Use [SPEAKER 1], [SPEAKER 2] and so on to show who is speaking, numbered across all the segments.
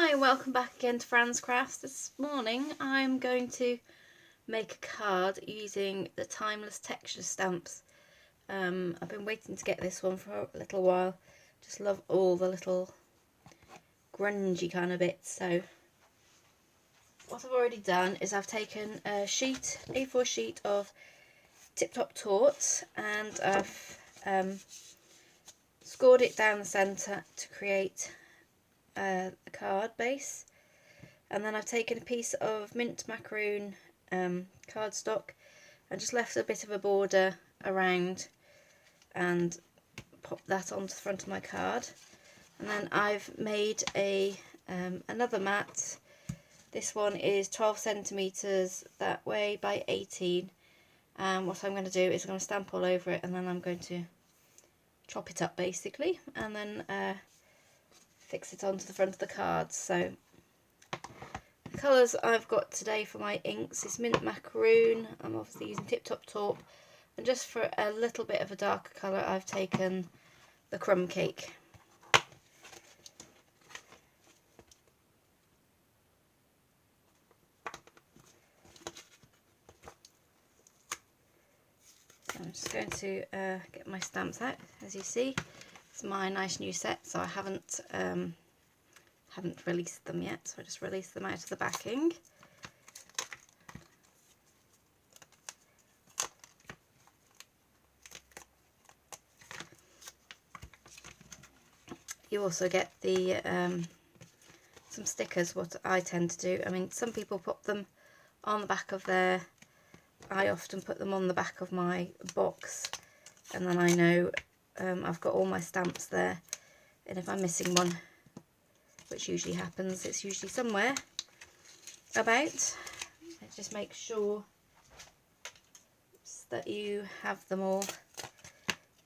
[SPEAKER 1] Hi, welcome back again to Fran's Crafts. This morning I'm going to make a card using the Timeless Texture stamps. I've been waiting to get this one for a little while. Just love all the little grungy kind of bits. So what I've already done is I've taken a A4 sheet of Tip Top Torts, and I've scored it down the centre to create a card base. And then I've taken a piece of mint macaroon cardstock and just left a bit of a border around and popped that onto the front of my card. And then I've made another mat. This one is 12 centimetres that way by 18. And what I'm going to do is I'm going to stamp all over it, and then I'm going to chop it up basically, and then fix it onto the front of the card. So the colours I've got today for my inks is mint macaroon. I'm obviously using Tip Top Taupe, and just for a little bit of a darker colour I've taken the crumb cake. So I'm just going to get my stamps out. As you see, it's my nice new set, so I haven't released them yet, so I just released them out of the backing. You also get the some stickers. What I tend to do, I mean, some people put them on the back of their, I often put them on the back of my box, and then I know I've got all my stamps there, and if I'm missing one, which usually happens, it's usually somewhere about, just make sure that you have them all,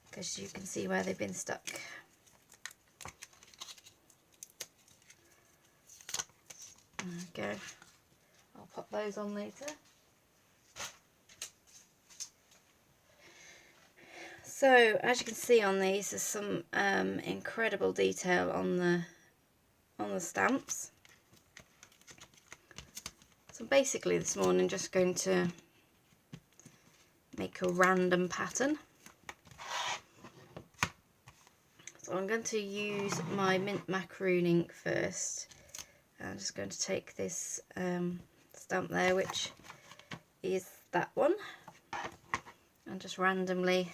[SPEAKER 1] because you can see where they've been stuck. There we go. I'll pop those on later. So as you can see on these, there's some incredible detail on the stamps. So basically this morning just going to make a random pattern. So I'm going to use my mint macaroon ink first. I'm just going to take this stamp there, which is that one, and just randomly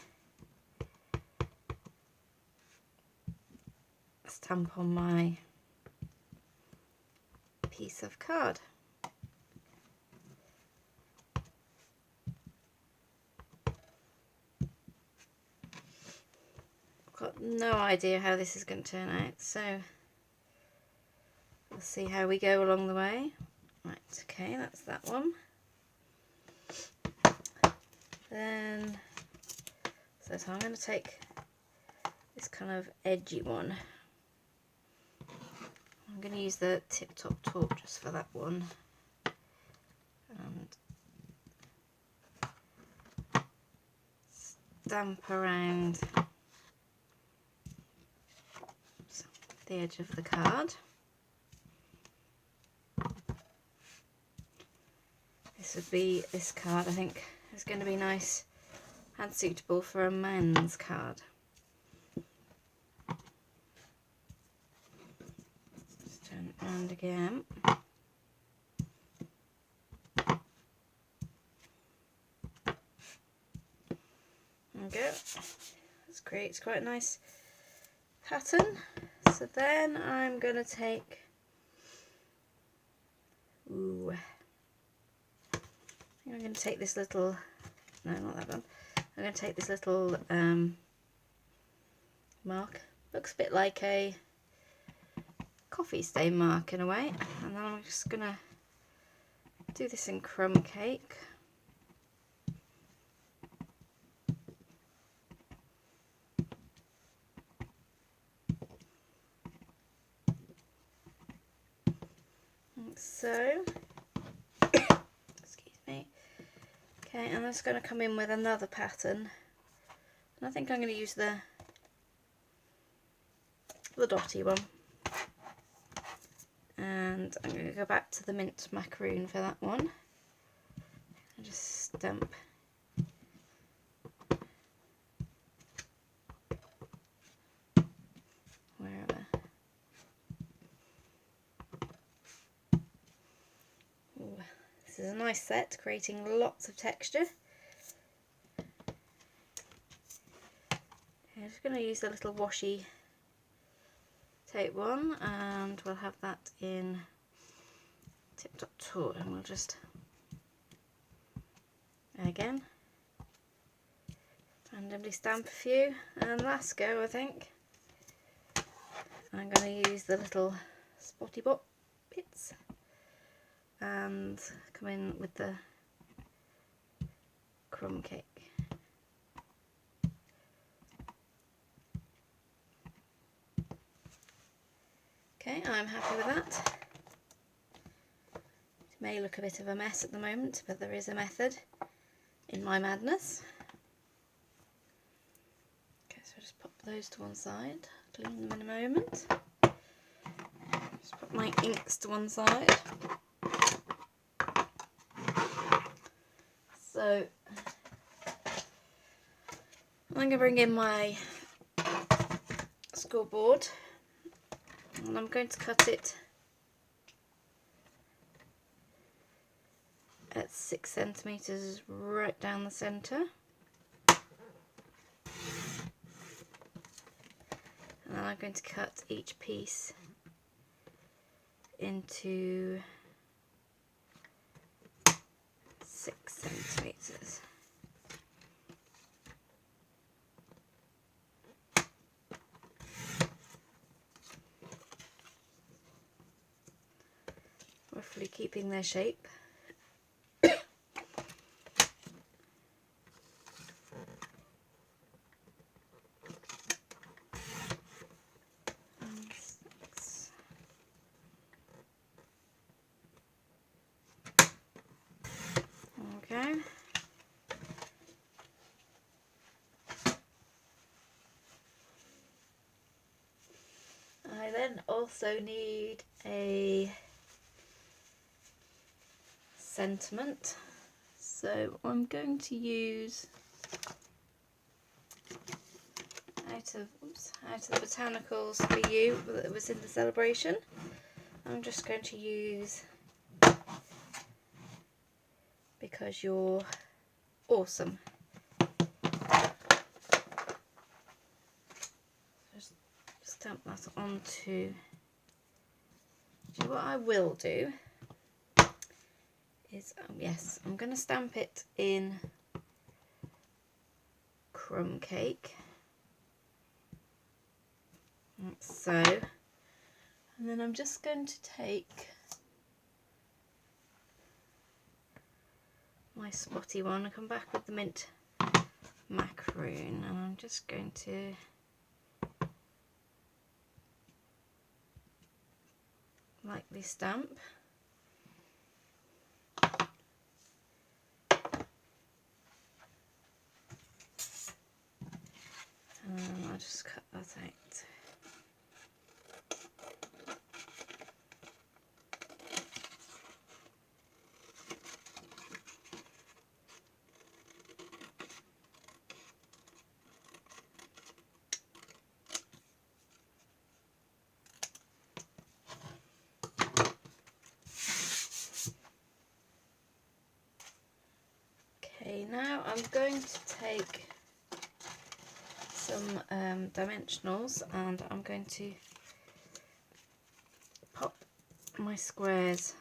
[SPEAKER 1] stamp on my piece of card. I've got no idea how this is going to turn out, so we'll see how we go along the way. Right, okay, that's that one. Then, so I'm going to take this kind of edgy one. I'm going to use the Tip Top Taupe just for that one, and stamp around the edge of the card. This card I think is going to be nice and suitable for a man's card. Just turn it round again. There we go. This creates quite a nice pattern. So then I'm going to take, I'm going to take this little, no, not that one. I'm going to take this little mark. Looks a bit like a coffee stain mark in a way. And then I'm just going to do this in crumb cake. Like so. Excuse me. Okay, and I'm just going to come in with another pattern, and I think I'm going to use the dotty one, And I'm going to go back to the mint macaroon for that one. And just stamp wherever. Ooh, this is a nice set, creating lots of texture. I'm just going to use the little washi tape one, and we'll have that in Tip Top Tour, and we'll just again randomly stamp a few, and last go I think I'm going to use the little spotty bot bits and come in with the crumb cake. Okay, I'm happy with that. It may look a bit of a mess at the moment, but there is a method in my madness. Okay, so just pop those to one side, clean them in a moment. Just put my inks to one side. So I'm going to bring in my scoreboard, and I'm going to cut it at 6 centimetres right down the centre. And then I'm going to cut each piece into 6 centimetres. Roughly keeping their shape. Okay. I then also need a sentiment, so I'm going to use out of the Botanicals For You that was in the celebration. I'm just going to use Because You're Awesome. Just stamp that onto. So what I will do is, yes, I'm going to stamp it in crumb cake, like so, and then I'm just going to take my spotty one and come back with the mint macaroon, and I'm just going to lightly stamp. And I'll just cut that out. Okay, now I'm going to take some dimensionals, and I'm going to pop my squares.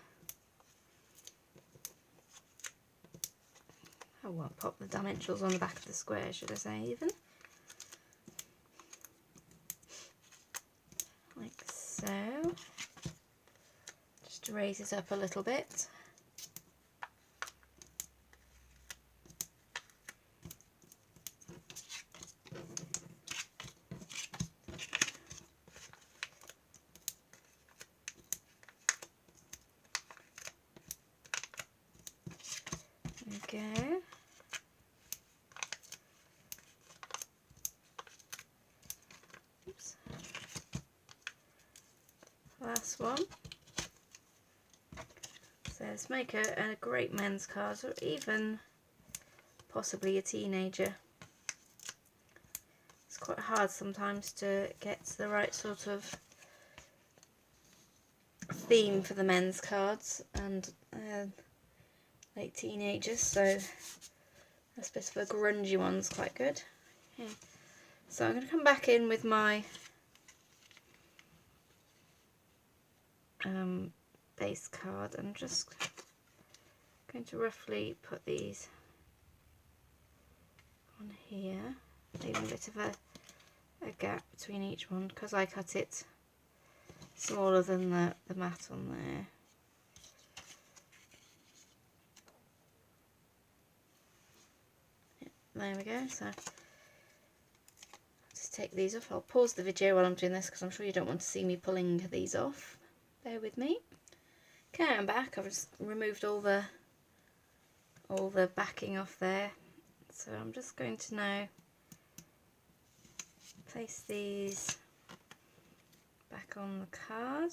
[SPEAKER 1] Oh well, pop the dimensionals on the back of the square, should I say, even. Like so. Just to raise it up a little bit. There we go. Oops. Last one. So let's make a great men's card, or even possibly a teenager. It's quite hard sometimes to get the right sort of theme for the men's cards and late teenagers, so this bit of a grungy one's quite good. Yeah. So I'm going to come back in with my base card and just going to roughly put these on here, leaving a bit of a gap between each one because I cut it smaller than the mat on there. There we go. So I'll just take these off. I'll pause the video while I'm doing this because I'm sure you don't want to see me pulling these off. Bear with me. Okay, I'm back. I've just removed all the backing off there. So I'm just going to now place these back on the card.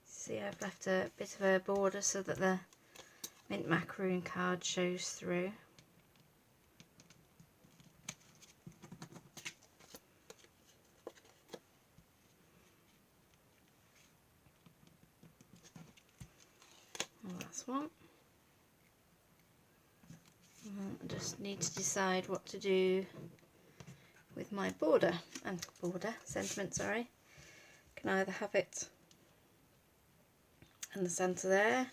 [SPEAKER 1] See, I've left a bit of a border so that the mint macaroon card shows through. Last one. I just need to decide what to do with my sentiment, sorry. Can either have it in the centre there,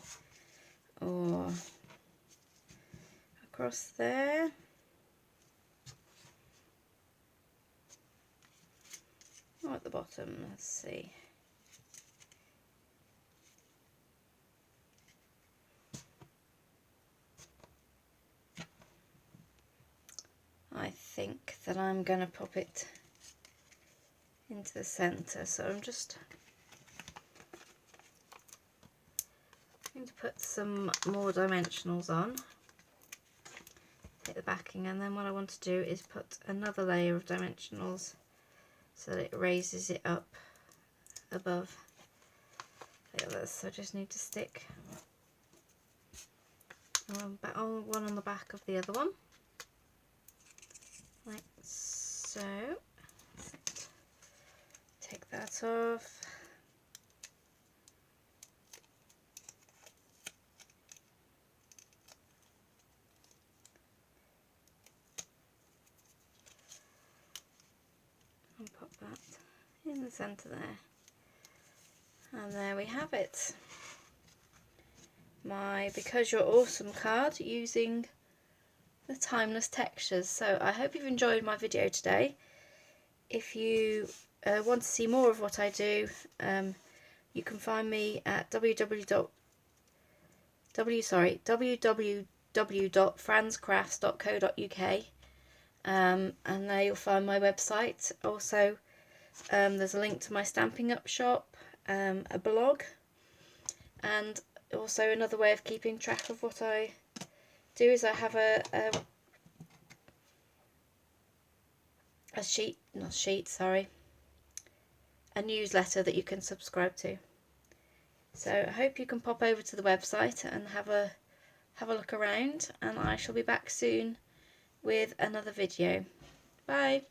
[SPEAKER 1] or across there, or at the bottom. Let's see. I think that I'm going to pop it into the centre, so I'm just going to put some more dimensionals on, take the backing, and then what I want to do is put another layer of dimensionals so that it raises it up above the others. So I just need to stick one on the back of the other one, like so. Take that off. And pop that in the centre there. And there we have it. My Because You're Awesome card using the timeless textures. So I hope you've enjoyed my video today. If you want to see more of what I do, you can find me at www.franscrafts.co.uk, and there you'll find my website. Also, there's a link to my Stampin' Up shop, a blog, and also another way of keeping track of what I do is I have a newsletter that you can subscribe to. So I hope you can pop over to the website and have a look around, and I shall be back soon with another video. Bye.